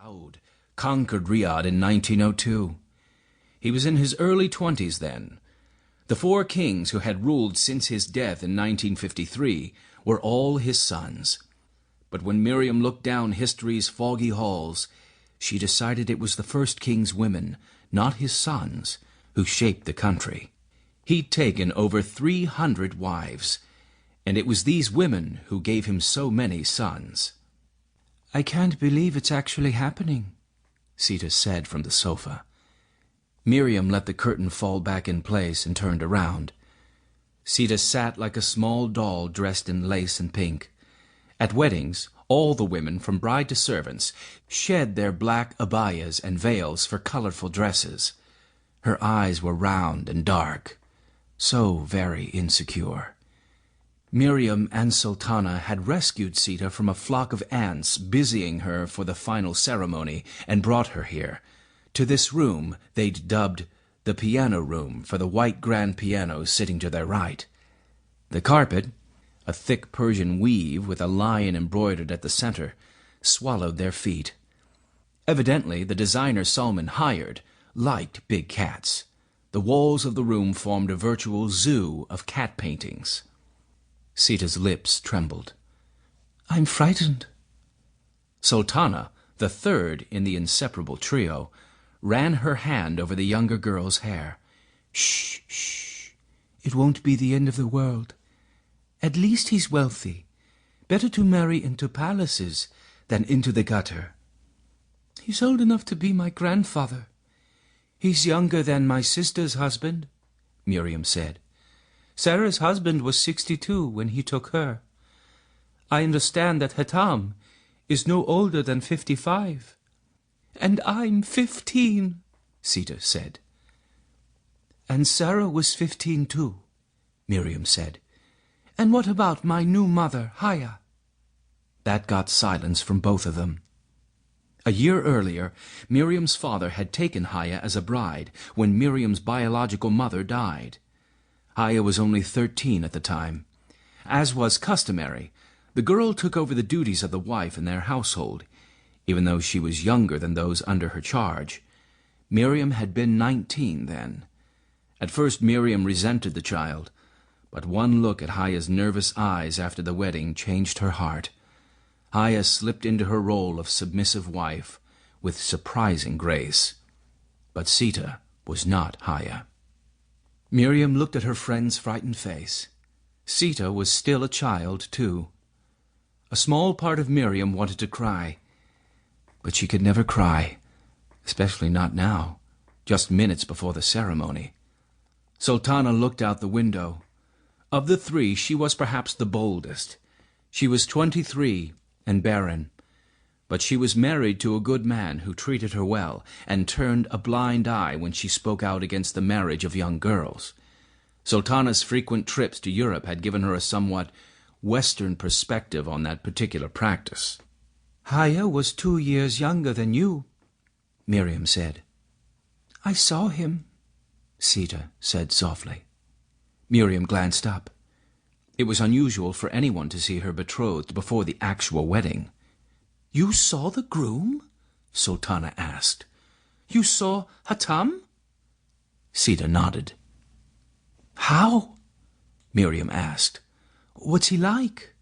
Saud conquered Riyadh in 1902. He was in his early 20s then. The 4 kings who had ruled since his death in 1953 were all his sons. But when Miriam looked down history's foggy halls, she decided it was the first king's women, not his sons, who shaped the country. He'd taken over 300 wives, and it was these women who gave him so many sons. "I can't believe it's actually happening," Sita said from the sofa. Miriam let the curtain fall back in place and turned around. Sita sat like a small doll dressed in lace and pink. At weddings, all the women, from bride to servants, shed their black abayas and veils for colorful dresses. Her eyes were round and dark, so very insecure. Miriam and Sultana had rescued Sita from a flock of ants busying her for the final ceremony and brought her here, to this room they'd dubbed the piano room for the white grand piano sitting to their right. The carpet, a thick Persian weave with a lion embroidered at the center, swallowed their feet. Evidently the designer Salman hired liked big cats. The walls of the room formed a virtual zoo of cat paintings. Sita's lips trembled. "I'm frightened." Sultana, the third in the inseparable trio, ran her hand over the younger girl's hair. "Shh, shh. It won't be the end of the world. At least he's wealthy. Better to marry into palaces than into the gutter. He's old enough to be my grandfather. He's younger than my sister's husband," Miriam said. "Sarah's husband was 62 when he took her. I understand that Hatam is no older than 55. And I'm 15, Sita said. "And Sarah was 15 too," Miriam said. "And what about my new mother, Haya?" That got silence from both of them. A year earlier, Miriam's father had taken Haya as a bride when Miriam's biological mother died. Haya was only 13 at the time. As was customary, the girl took over the duties of the wife in their household, even though she was younger than those under her charge. Miriam had been 19 then. At first Miriam resented the child, but one look at Haya's nervous eyes after the wedding changed her heart. Haya slipped into her role of submissive wife with surprising grace. But Sita was not Haya. Miriam looked at her friend's frightened face. Sita was still a child, too. A small part of Miriam wanted to cry, but she could never cry, especially not now, just minutes before the ceremony. Sultana looked out the window. Of the 3, she was perhaps the boldest. She was 23 and barren, but she was married to a good man who treated her well and turned a blind eye when she spoke out against the marriage of young girls. Sultana's frequent trips to Europe had given her a somewhat Western perspective on that particular practice. "Haya was 2 years younger than you," Miriam said. "I saw him," Sita said softly. Miriam glanced up. It was unusual for anyone to see her betrothed before the actual wedding. "You saw the groom?" Sultana asked. "You saw Hatam?" Sita nodded. "How?" Miriam asked. "What's he like?"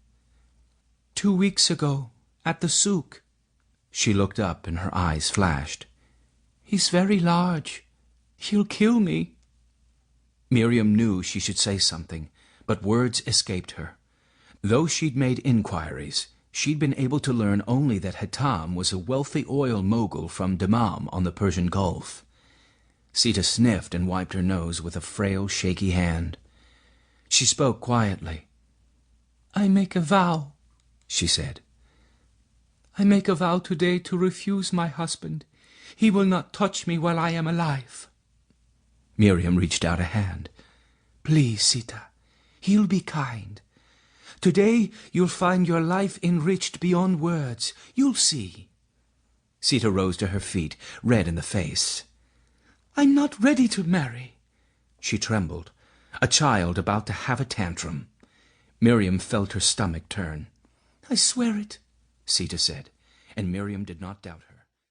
"2 weeks ago, at the souk." She looked up and her eyes flashed. "He's very large. He'll kill me." Miriam knew she should say something, but words escaped her. Though she'd made inquiries, she'd been able to learn only that Hatam was a wealthy oil mogul from Dammam on the Persian Gulf. Sita sniffed and wiped her nose with a frail, shaky hand. She spoke quietly. "I make a vow," she said. "I make a vow today to refuse my husband. He will not touch me while I am alive." Miriam reached out a hand. "Please, Sita, he'll be kind. Today you'll find your life enriched beyond words. You'll see." Sita rose to her feet, red in the face. "I'm not ready to marry." She trembled, a child about to have a tantrum. Miriam felt her stomach turn. "I swear it," Sita said, and Miriam did not doubt her.